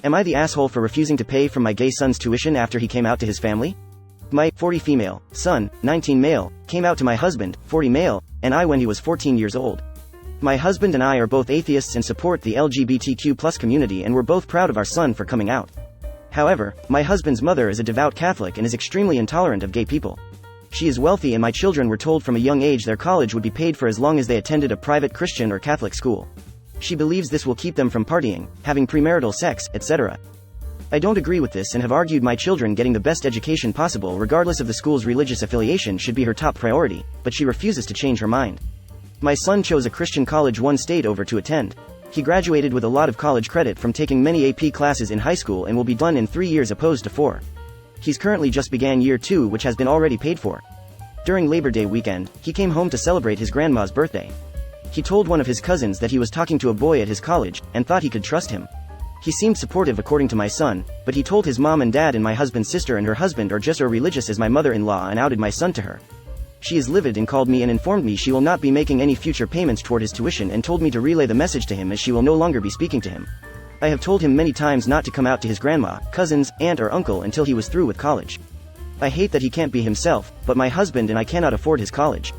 Am I the asshole for refusing to pay for my gay son's tuition after he came out to his family? My 40 female son, 19 male, came out to my husband, 40 male, and I when he was 14 years old. My husband and I are both atheists and support the LGBTQ+ community, and we're both proud of our son for coming out. However, my husband's mother is a devout Catholic and is extremely intolerant of gay people. She is wealthy, and my children were told from a young age their college would be paid for as long as they attended a private Christian or Catholic school. She believes this will keep them from partying, having premarital sex, etc. I don't agree with this and have argued my children getting the best education possible regardless of the school's religious affiliation should be her top priority, but she refuses to change her mind. My son chose a Christian college one state over to attend. He graduated with a lot of college credit from taking many AP classes in high school and will be done in 3 years opposed to 4. He's currently just began year 2, which has been already paid for. During Labor Day weekend, he came home to celebrate his grandma's birthday. He told one of his cousins that he was talking to a boy at his college, and thought he could trust him. He seemed supportive according to my son, but he told his mom and dad and my husband's sister and her husband are just as religious as my mother-in-law and outed my son to her. She is livid and called me and informed me she will not be making any future payments toward his tuition and told me to relay the message to him as she will no longer be speaking to him. I have told him many times not to come out to his grandma, cousins, aunt or uncle until he was through with college. I hate that he can't be himself, but my husband and I cannot afford his college.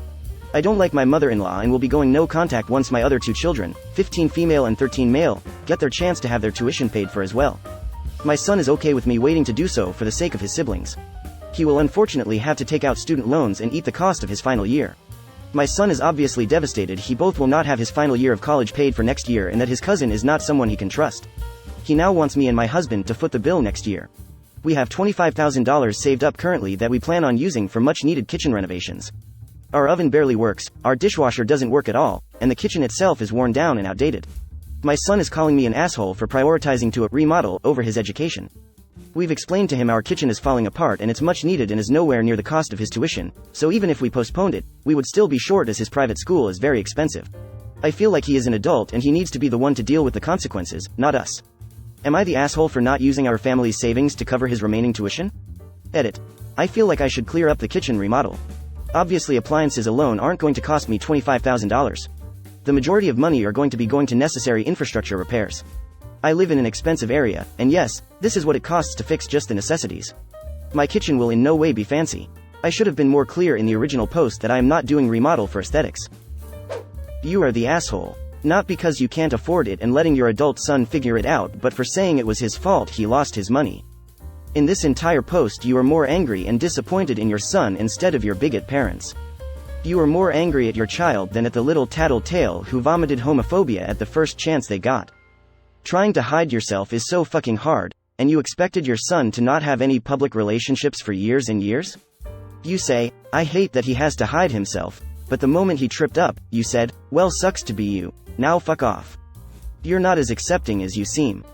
I don't like my mother-in-law and will be going no contact once my other 2 children, 15 female and 13 male, get their chance to have their tuition paid for as well. My son is okay with me waiting to do so for the sake of his siblings. He will unfortunately have to take out student loans and eat the cost of his final year. My son is obviously devastated he both will not have his final year of college paid for next year and that his cousin is not someone he can trust. He now wants me and my husband to foot the bill next year. We have $25,000 saved up currently that we plan on using for much needed kitchen renovations. Our oven barely works, our dishwasher doesn't work at all, and the kitchen itself is worn down and outdated. My son is calling me an asshole for prioritizing to a remodel over his education. We've explained to him our kitchen is falling apart and it's much needed and is nowhere near the cost of his tuition, so even if we postponed it, we would still be short as his private school is very expensive. I feel like he is an adult and he needs to be the one to deal with the consequences, not us. Am I the asshole for not using our family's savings to cover his remaining tuition? Edit. I feel like I should clear up the kitchen remodel. Obviously appliances alone aren't going to cost me $25,000. The majority of money are going to be going to necessary infrastructure repairs. I live in an expensive area, and yes, this is what it costs to fix just the necessities. My kitchen will in no way be fancy. I should have been more clear in the original post that I am not doing remodel for aesthetics. You are the asshole. Not because you can't afford it and letting your adult son figure it out, but for saying it was his fault he lost his money. In this entire post you are more angry and disappointed in your son instead of your bigot parents. You are more angry at your child than at the little tattletale who vomited homophobia at the first chance they got. Trying to hide yourself is so fucking hard, and you expected your son to not have any public relationships for years and years? You say, I hate that he has to hide himself, but the moment he tripped up, you said, well sucks to be you, now fuck off. You're not as accepting as you seem.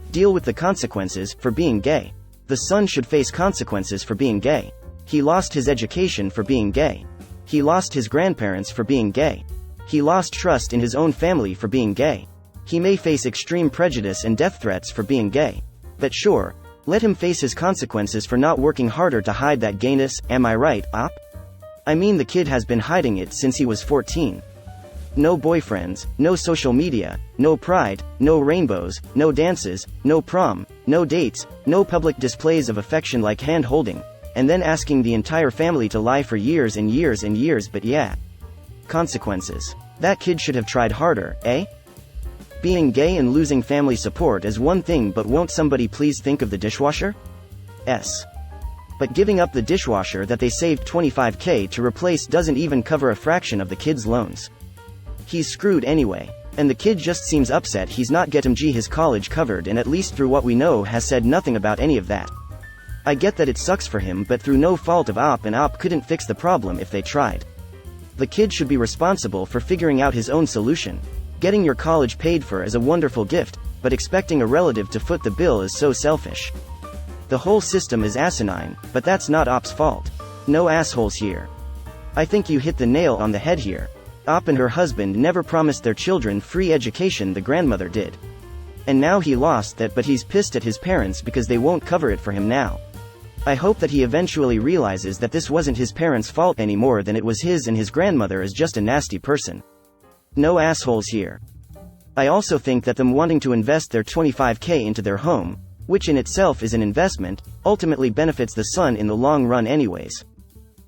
Deal with the consequences for being gay. The son should face consequences for being gay. He lost his education for being gay. He lost his grandparents for being gay. He lost trust in his own family for being gay. He may face extreme prejudice and death threats for being gay. But sure, let him face his consequences for not working harder to hide that gayness, am I right, op? I mean the kid has been hiding it since he was 14. No boyfriends, no social media, no pride, no rainbows, no dances, no prom, no dates, no public displays of affection like hand-holding, and then asking the entire family to lie for years and years and years, but yeah. Consequences. That kid should have tried harder, eh? Being gay and losing family support is one thing, but won't somebody please think of the dishwasher? But giving up the dishwasher that they saved $25K to replace doesn't even cover a fraction of the kid's loans. He's screwed anyway. And the kid just seems upset he's not getting his college covered, and at least through what we know has said nothing about any of that. I get that it sucks for him, but through no fault of op, and op couldn't fix the problem if they tried. The kid should be responsible for figuring out his own solution. Getting your college paid for is a wonderful gift, but expecting a relative to foot the bill is so selfish. The whole system is asinine, but that's not op's fault. No assholes here. I think you hit the nail on the head here. Op and her husband never promised their children free education, the grandmother did. And now he lost that, but he's pissed at his parents because they won't cover it for him now. I hope that he eventually realizes that this wasn't his parents' fault any more than it was his, and his grandmother is just a nasty person. No assholes here. I also think that them wanting to invest their 25K into their home, which in itself is an investment, ultimately benefits the son in the long run anyways.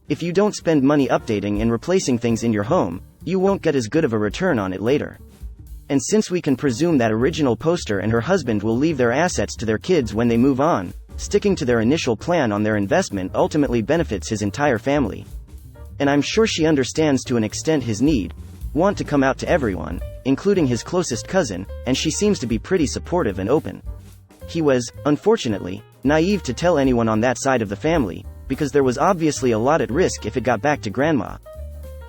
If you don't spend money updating and replacing things in your home, you won't get as good of a return on it later. And since we can presume that original poster and her husband will leave their assets to their kids when they move on, sticking to their initial plan on their investment ultimately benefits his entire family. And I'm sure she understands to an extent his want to come out to everyone, including his closest cousin, and she seems to be pretty supportive and open. He was, unfortunately, naive to tell anyone on that side of the family, because there was obviously a lot at risk if it got back to grandma.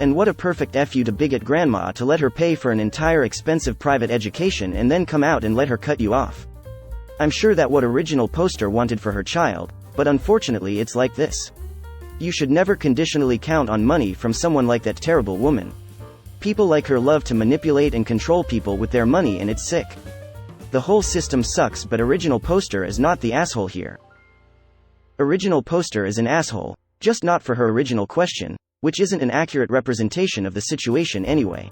And what a perfect F you to bigot grandma to let her pay for an entire expensive private education and then come out and let her cut you off. I'm sure that what original poster wanted for her child, but unfortunately it's like this. You should never conditionally count on money from someone like that terrible woman. People like her love to manipulate and control people with their money, and it's sick. The whole system sucks, but original poster is not the asshole here. Original poster is an asshole, just not for her original question, which isn't an accurate representation of the situation anyway.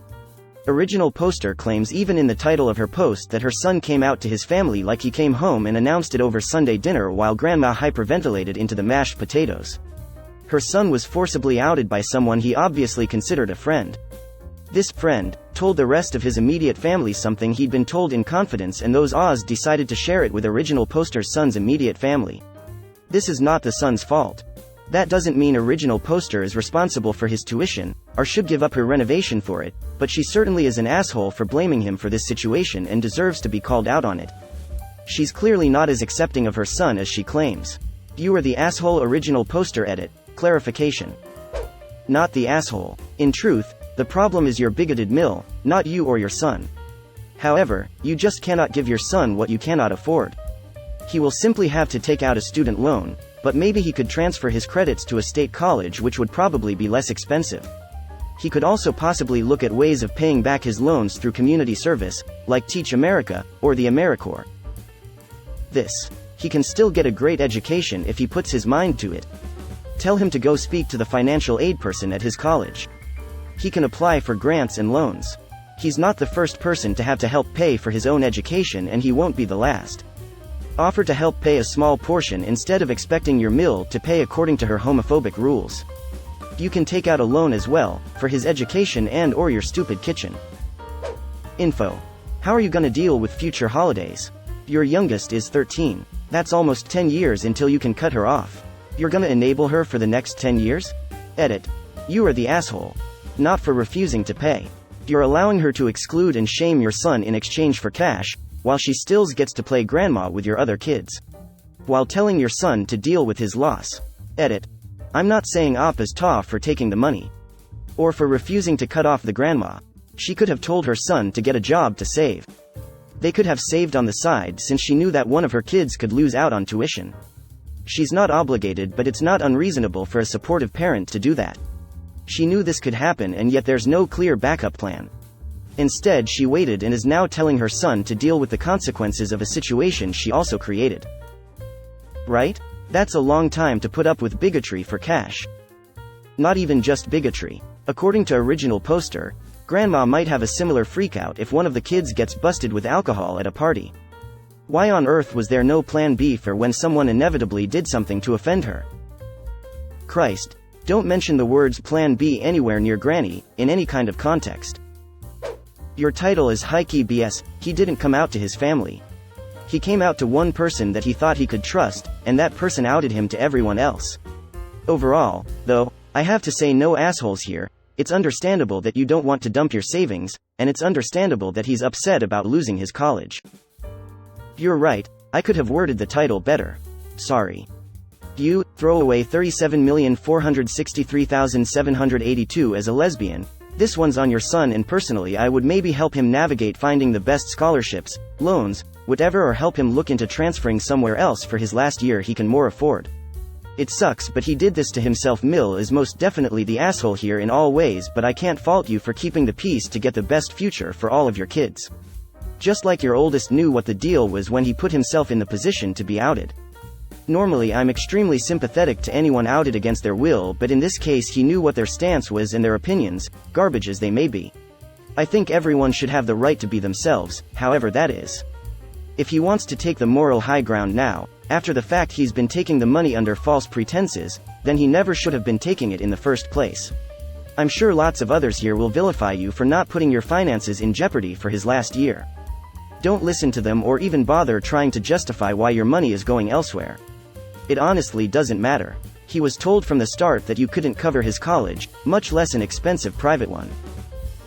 Original poster claims even in the title of her post that her son came out to his family like he came home and announced it over Sunday dinner while grandma hyperventilated into the mashed potatoes. Her son was forcibly outed by someone he obviously considered a friend. This friend told the rest of his immediate family something he'd been told in confidence, and those Oz decided to share it with original poster's son's immediate family. This is not the son's fault. That doesn't mean original poster is responsible for his tuition, or should give up her renovation for it, but she certainly is an asshole for blaming him for this situation and deserves to be called out on it. She's clearly not as accepting of her son as she claims. You are the asshole. Original poster edit. Clarification. Not the asshole. In truth, the problem is your bigoted mill, not you or your son. However, you just cannot give your son what you cannot afford. He will simply have to take out a student loan, but maybe he could transfer his credits to a state college, which would probably be less expensive. He could also possibly look at ways of paying back his loans through community service, like Teach America, or the AmeriCorps. He can still get a great education if he puts his mind to it. Tell him to go speak to the financial aid person at his college. He can apply for grants and loans. He's not the first person to have to help pay for his own education, and he won't be the last. Offer to help pay a small portion instead of expecting your mill to pay according to her homophobic rules. You can take out a loan as well, for his education and/or your stupid kitchen. Info. How are you gonna deal with future holidays? Your youngest is 13. That's almost 10 years until you can cut her off. You're gonna enable her for the next 10 years? Edit. You are the asshole. Not for refusing to pay. You're allowing her to exclude and shame your son in exchange for cash, while she still gets to play grandma with your other kids. While telling your son to deal with his loss. Edit. I'm not saying op is tough for taking the money. Or for refusing to cut off the grandma. She could have told her son to get a job to save. They could have saved on the side since she knew that one of her kids could lose out on tuition. She's not obligated, but it's not unreasonable for a supportive parent to do that. She knew this could happen, and yet there's no clear backup plan. Instead, she waited and is now telling her son to deal with the consequences of a situation she also created. Right? That's a long time to put up with bigotry for cash. Not even just bigotry. According to original poster, grandma might have a similar freakout if one of the kids gets busted with alcohol at a party. Why on earth was there no plan B for when someone inevitably did something to offend her? Christ. Don't mention the words plan B anywhere near granny, in any kind of context. Your title is high-key BS. He didn't come out to his family. He came out to one person that he thought he could trust, and that person outed him to everyone else. Overall, though, I have to say no assholes here. It's understandable that you don't want to dump your savings, and it's understandable that he's upset about losing his college. You're right, I could have worded the title better. Sorry. You, throw away 37,463,782 as a lesbian. This one's on your son, and personally I would maybe help him navigate finding the best scholarships, loans, whatever, or help him look into transferring somewhere else for his last year he can more afford. It sucks, but he did this to himself. Mill is most definitely the asshole here in all ways, but I can't fault you for keeping the peace to get the best future for all of your kids. Just like your oldest knew what the deal was when he put himself in the position to be outed. Normally I'm extremely sympathetic to anyone outed against their will, but in this case he knew what their stance was and their opinions, garbage as they may be. I think everyone should have the right to be themselves, however that is. If he wants to take the moral high ground now, after the fact he's been taking the money under false pretenses, then he never should have been taking it in the first place. I'm sure lots of others here will vilify you for not putting your finances in jeopardy for his last year. Don't listen to them or even bother trying to justify why your money is going elsewhere. It honestly doesn't matter. He was told from the start that you couldn't cover his college, much less an expensive private one.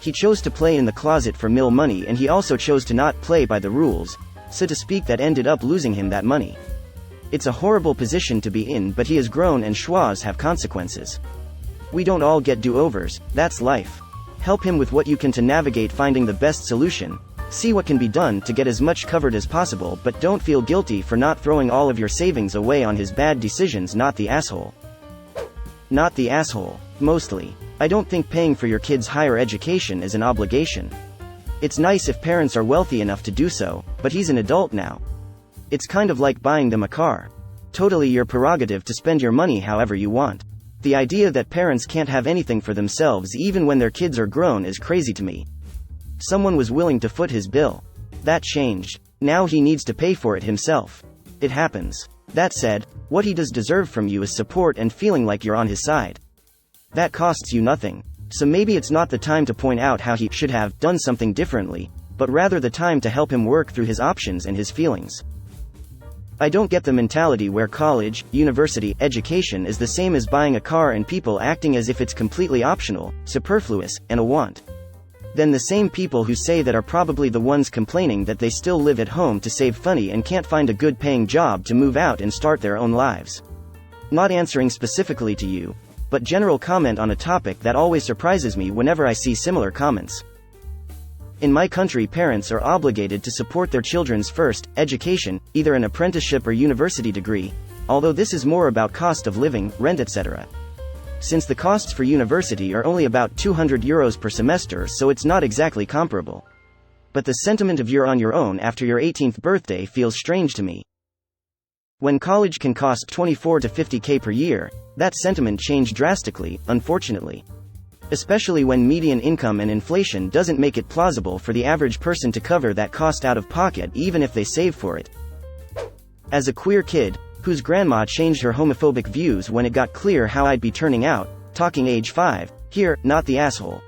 He chose to play in the closet for mill money, and he also chose to not play by the rules, so to speak, that ended up losing him that money. It's a horrible position to be in, but he has grown and schwas have consequences. We don't all get do-overs, that's life. Help him with what you can to navigate finding the best solution. See what can be done to get as much covered as possible, but don't feel guilty for not throwing all of your savings away on his bad decisions. Not the asshole. Not the asshole. Mostly, I don't think paying for your kids' higher education is an obligation. It's nice if parents are wealthy enough to do so, but he's an adult now. It's kind of like buying them a car. Totally your prerogative to spend your money however you want. The idea that parents can't have anything for themselves even when their kids are grown is crazy to me. Someone was willing to foot his bill. That changed. Now he needs to pay for it himself. It happens. That said, what he does deserve from you is support and feeling like you're on his side. That costs you nothing. So maybe it's not the time to point out how he should have done something differently, but rather the time to help him work through his options and his feelings. I don't get the mentality where college, university, education is the same as buying a car and people acting as if it's completely optional, superfluous, and a want. Then the same people who say that are probably the ones complaining that they still live at home to save money and can't find a good paying job to move out and start their own lives. Not answering specifically to you, but general comment on a topic that always surprises me whenever I see similar comments. In my country, parents are obligated to support their children's first education, either an apprenticeship or university degree, although this is more about cost of living, rent, etc. Since the costs for university are only about €200 per semester, so it's not exactly comparable. But the sentiment of you're on your own after your 18th birthday feels strange to me. When college can cost $24 to $50K per year, that sentiment changed drastically, unfortunately. Especially when median income and inflation doesn't make it plausible for the average person to cover that cost out of pocket even if they save for it. As a queer kid, whose grandma changed her homophobic views when it got clear how I'd be turning out, talking age 5, here, not the asshole.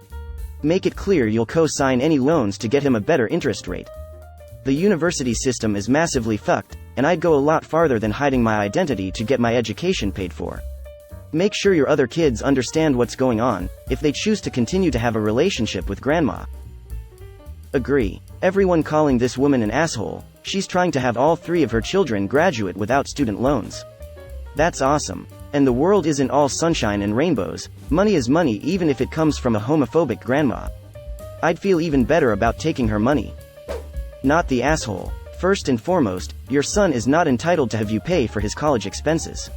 Make it clear you'll co-sign any loans to get him a better interest rate. The university system is massively fucked, and I'd go a lot farther than hiding my identity to get my education paid for. Make sure your other kids understand what's going on, if they choose to continue to have a relationship with grandma. Agree. Everyone calling this woman an asshole, she's trying to have all 3 of her children graduate without student loans. That's awesome. And the world isn't all sunshine and rainbows. Money is money even if it comes from a homophobic grandma. I'd feel even better about taking her money. Not the asshole. First and foremost, your son is not entitled to have you pay for his college expenses.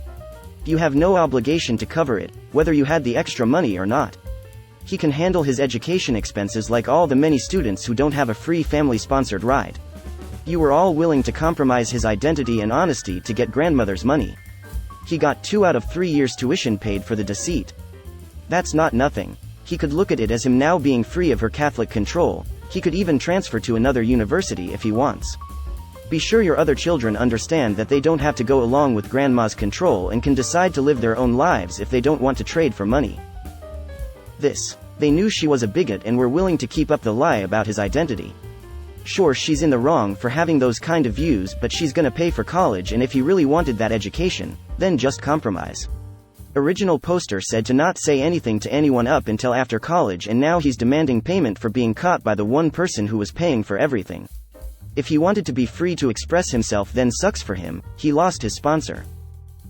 You have no obligation to cover it, whether you had the extra money or not. He can handle his education expenses like all the many students who don't have a free family-sponsored ride. You were all willing to compromise his identity and honesty to get grandmother's money. He got 2 out of 3 years tuition paid for the deceit. That's not nothing. He could look at it as him now being free of her Catholic control. He could even transfer to another university if he wants. Be sure your other children understand that they don't have to go along with grandma's control and can decide to live their own lives if they don't want to trade for money. They knew she was a bigot and were willing to keep up the lie about his identity. Sure, she's in the wrong for having those kind of views, but she's gonna pay for college, and if he really wanted that education, then just compromise. Original poster said to not say anything to anyone up until after college, and now he's demanding payment for being caught by the one person who was paying for everything. If he wanted to be free to express himself, then sucks for him, he lost his sponsor.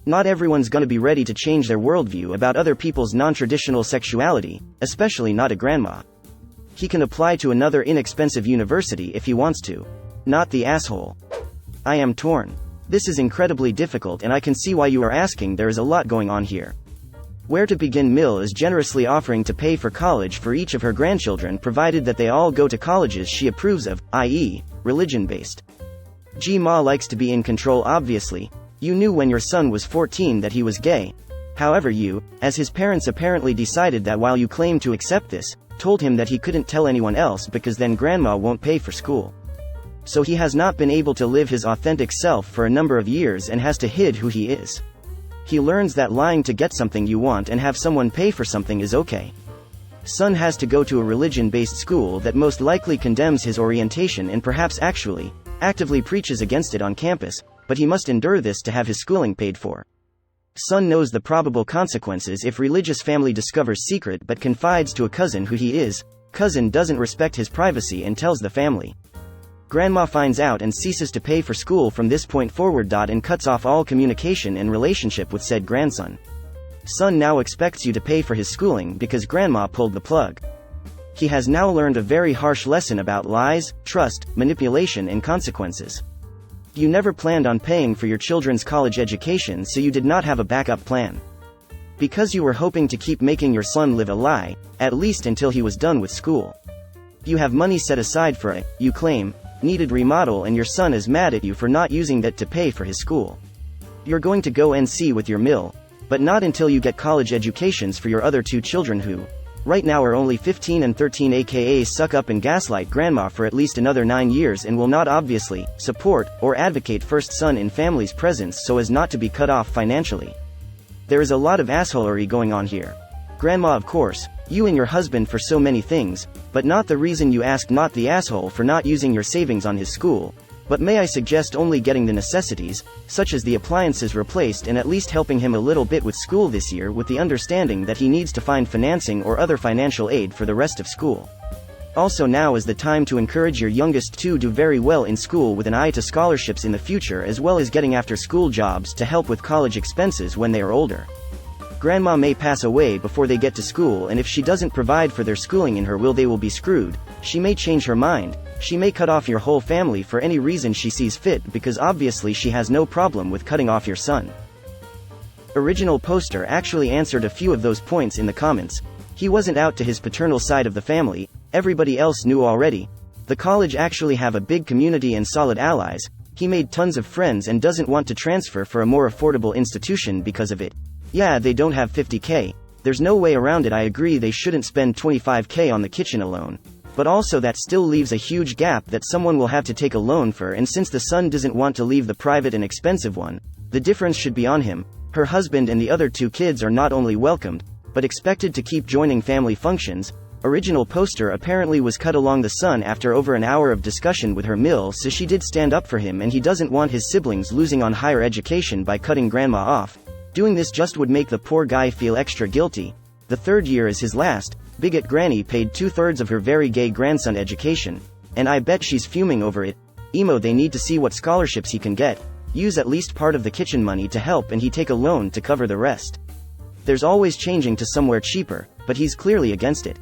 Not everyone's gonna be ready to change their worldview about other people's non-traditional sexuality, especially not a grandma. He can apply to another inexpensive university if he wants to. Not the asshole. I am torn. This is incredibly difficult, and I can see why you are asking. There is a lot going on here. Where to begin? Mill is generously offering to pay for college for each of her grandchildren provided that they all go to colleges she approves of, i.e., religion-based. Ma likes to be in control. Obviously. You knew when your son was 14 that he was gay. However, you, as his parents, apparently decided that while you claim to accept this, told him that he couldn't tell anyone else because then grandma won't pay for school. So he has not been able to live his authentic self for a number of years and has to hide who he is. He learns that lying to get something you want and have someone pay for something is okay. Son has to go to a religion-based school that most likely condemns his orientation and perhaps actively preaches against it on campus, but he must endure this to have his schooling paid for. Son knows the probable consequences if religious family discovers secret but confides to a cousin who he is. Cousin doesn't respect his privacy and tells the family. Grandma finds out and ceases to pay for school from this point forward. And cuts off all communication and relationship with said grandson. Son now expects you to pay for his schooling because grandma pulled the plug. He has now learned a very harsh lesson about lies, trust, manipulation and consequences. You never planned on paying for your children's college education, so you did not have a backup plan. Because you were hoping to keep making your son live a lie, at least until he was done with school. You have money set aside for a, you claim, needed remodel, and your son is mad at you for not using that to pay for his school. You're going to go NC with your mill, but not until you get college educations for your other two children who, right now are only 15 and 13, aka suck up and gaslight grandma for at least another 9 years and will not obviously support or advocate first son in family's presence so as not to be cut off financially. There is a lot of assholery going on here. Grandma, of course, you and your husband for so many things, but not the reason you asked not the asshole for not using your savings on his school, but may I suggest only getting the necessities, such as the appliances replaced, and at least helping him a little bit with school this year with the understanding that he needs to find financing or other financial aid for the rest of school. Also, now is the time to encourage your youngest to do very well in school with an eye to scholarships in the future, as well as getting after school jobs to help with college expenses when they are older. Grandma may pass away before they get to school, and if she doesn't provide for their schooling in her will, they will be screwed. She may change her mind. She may cut off your whole family for any reason she sees fit, because obviously she has no problem with cutting off your son. Original poster actually answered a few of those points in the comments. He wasn't out to his paternal side of the family, everybody else knew already. The college actually have a big community and solid allies. He made tons of friends and doesn't want to transfer for a more affordable institution because of it. Yeah, they don't have 50k. There's no way around it. I agree they shouldn't spend 25k on the kitchen alone. But also that still leaves a huge gap that someone will have to take a loan for, and since the son doesn't want to leave the private and expensive one, the difference should be on him. Her husband and the other two kids are not only welcomed, but expected to keep joining family functions. Original poster apparently was cut along the son after over an hour of discussion with her mill, so she did stand up for him, and he doesn't want his siblings losing on higher education by cutting grandma off. Doing this just would make the poor guy feel extra guilty. The third year is his last. Bigot granny paid 2/3 of her very gay grandson education, and I bet she's fuming over it. Emo, they need to see what scholarships he can get, use at least part of the kitchen money to help, and he take a loan to cover the rest. There's always changing to somewhere cheaper, but he's clearly against it.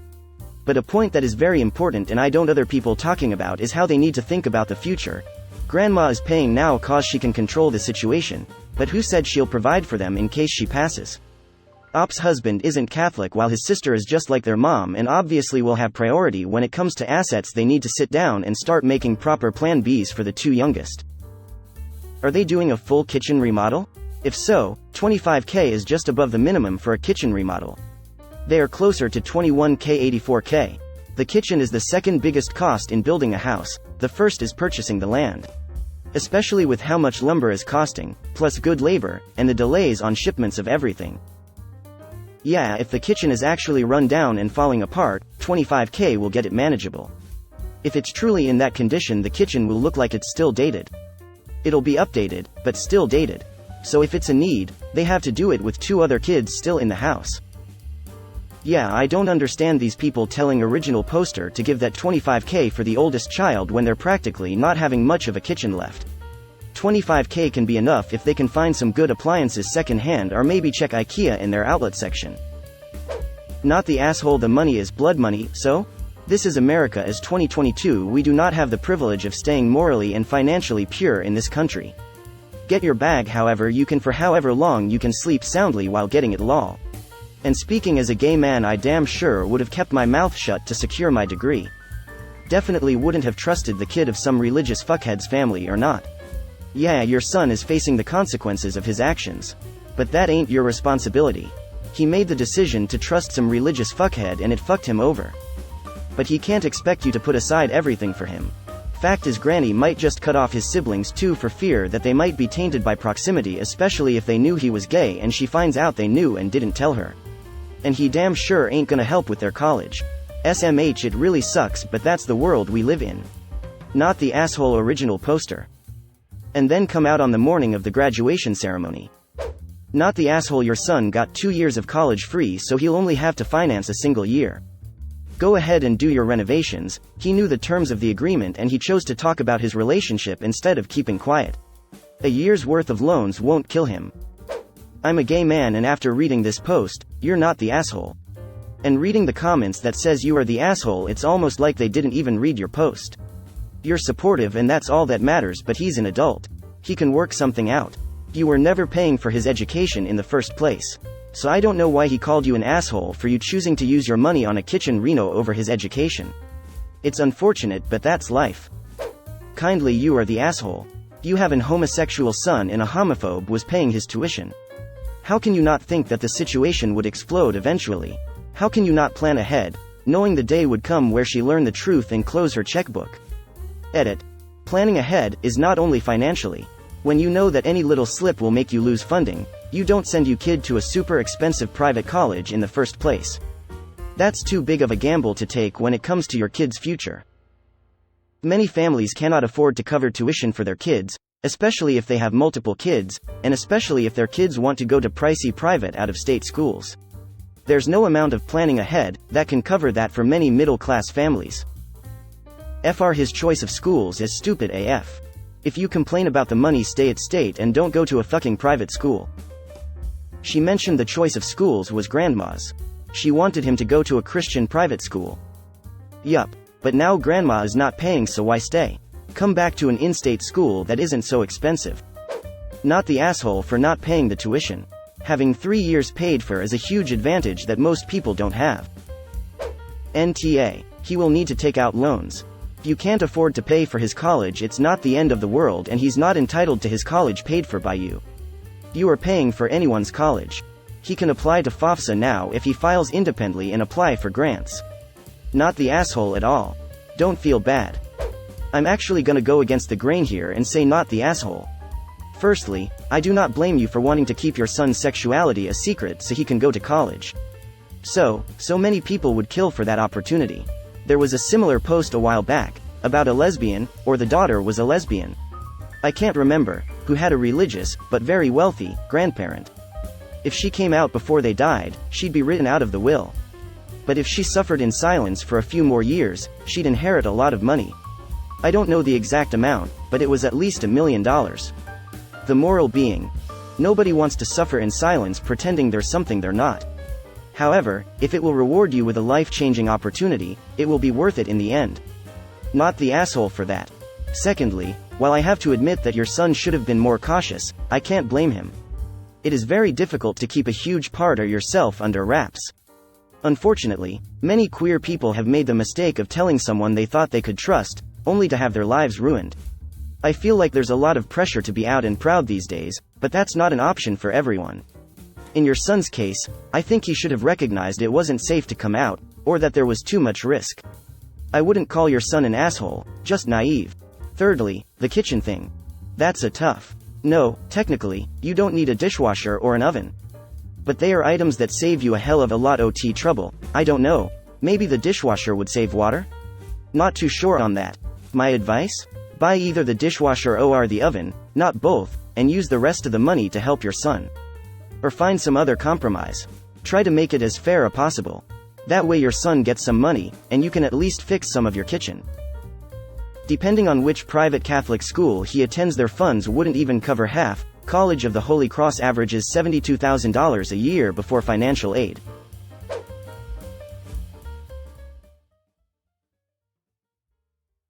But a point that is very important and I don't other people talking about is how they need to think about the future. Grandma is paying now cause she can control the situation, but who said she'll provide for them in case she passes? Op's husband isn't Catholic while his sister is just like their mom, and obviously will have priority when it comes to assets. They need to sit down and start making proper plan Bs for the two youngest. Are they doing a full kitchen remodel? If so, 25k is just above the minimum for a kitchen remodel. They are closer to 21k, 84k. The kitchen is the second biggest cost in building a house. The first is purchasing the land. Especially with how much lumber is costing, plus good labor, and the delays on shipments of everything. Yeah, if the kitchen is actually run down and falling apart, 25k will get it manageable. If it's truly in that condition, the kitchen will look like it's still dated. It'll be updated, but still dated. So if it's a need, they have to do it with two other kids still in the house. Yeah, I don't understand these people telling original poster to give that 25k for the oldest child when they're practically not having much of a kitchen left. 25k can be enough if they can find some good appliances second-hand, or maybe check IKEA in their outlet section. Not the asshole, the money is blood money, so? This is America as 2022. We do not have the privilege of staying morally and financially pure in this country. Get your bag however you can for however long you can sleep soundly while getting it, lol. And speaking as a gay man, I damn sure would have kept my mouth shut to secure my degree. Definitely wouldn't have trusted the kid of some religious fuckhead's family or not. Yeah, your son is facing the consequences of his actions. But that ain't your responsibility. He made the decision to trust some religious fuckhead and it fucked him over. But he can't expect you to put aside everything for him. Fact is, Granny might just cut off his siblings too for fear that they might be tainted by proximity, especially if they knew he was gay and she finds out they knew and didn't tell her. And he damn sure ain't gonna help with their college. SMH, it really sucks, but that's the world we live in. Not the asshole original poster. And then come out on the morning of the graduation ceremony. Not the asshole, your son got 2 years of college free so he'll only have to finance a single year. Go ahead and do your renovations. He knew the terms of the agreement and he chose to talk about his relationship instead of keeping quiet. A year's worth of loans won't kill him. I'm a gay man, and after reading this post, you're not the asshole. And reading the comments that says you are the asshole, it's almost like they didn't even read your post. You're supportive and that's all that matters, but he's an adult. He can work something out. You were never paying for his education in the first place. So I don't know why he called you an asshole for you choosing to use your money on a kitchen reno over his education. It's unfortunate, but that's life. Kindly, you are the asshole. You have an homosexual son and a homophobe was paying his tuition. How can you not think that the situation would explode eventually? How can you not plan ahead, knowing the day would come where she learned the truth and close her checkbook? Edit. Planning ahead is not only financially. When you know that any little slip will make you lose funding, you don't send your kid to a super expensive private college in the first place. That's too big of a gamble to take when it comes to your kid's future. Many families cannot afford to cover tuition for their kids, especially if they have multiple kids, and especially if their kids want to go to pricey private out-of-state schools. There's no amount of planning ahead that can cover that for many middle-class families. His choice of schools is stupid AF. If you complain about the money, stay at state and don't go to a fucking private school. She mentioned the choice of schools was grandma's. She wanted him to go to a Christian private school. Yup. But now grandma is not paying, so why stay? Come back to an in-state school that isn't so expensive. Not the asshole for not paying the tuition. Having 3 years paid for is a huge advantage that most people don't have. NTA. He will need to take out loans. If you can't afford to pay for his college, it's not the end of the world, and he's not entitled to his college paid for by you. You are paying for anyone's college. He can apply to FOFSA now if he files independently and apply for grants. Not the asshole at all. Don't feel bad. I'm actually gonna go against the grain here and say not the asshole. Firstly, I do not blame you for wanting to keep your son's sexuality a secret so he can go to college. So many people would kill for that opportunity. There was a similar post a while back, about a lesbian, or the daughter was a lesbian. I can't remember, who had a religious, but very wealthy, grandparent. If she came out before they died, she'd be written out of the will. But if she suffered in silence for a few more years, she'd inherit a lot of money. I don't know the exact amount, but it was at least $1 million. The moral being, nobody wants to suffer in silence pretending they're something they're not. However, if it will reward you with a life-changing opportunity, it will be worth it in the end. Not the asshole for that. Secondly, while I have to admit that your son should have been more cautious, I can't blame him. It is very difficult to keep a huge part of yourself under wraps. Unfortunately, many queer people have made the mistake of telling someone they thought they could trust, only to have their lives ruined. I feel like there's a lot of pressure to be out and proud these days, but that's not an option for everyone. In your son's case, I think he should have recognized it wasn't safe to come out, or that there was too much risk. I wouldn't call your son an asshole, just naive. Thirdly, the kitchen thing. That's a tough. No, technically, you don't need a dishwasher or an oven. But they are items that save you a hell of a lot of trouble. I don't know, maybe the dishwasher would save water? Not too sure on that. My advice? Buy either the dishwasher or the oven, not both, and use the rest of the money to help your son. Or find some other compromise. Try to make it as fair as possible. That way your son gets some money, and you can at least fix some of your kitchen. Depending on which private Catholic school he attends, their funds wouldn't even cover half. College of the Holy Cross averages $72,000 a year before financial aid.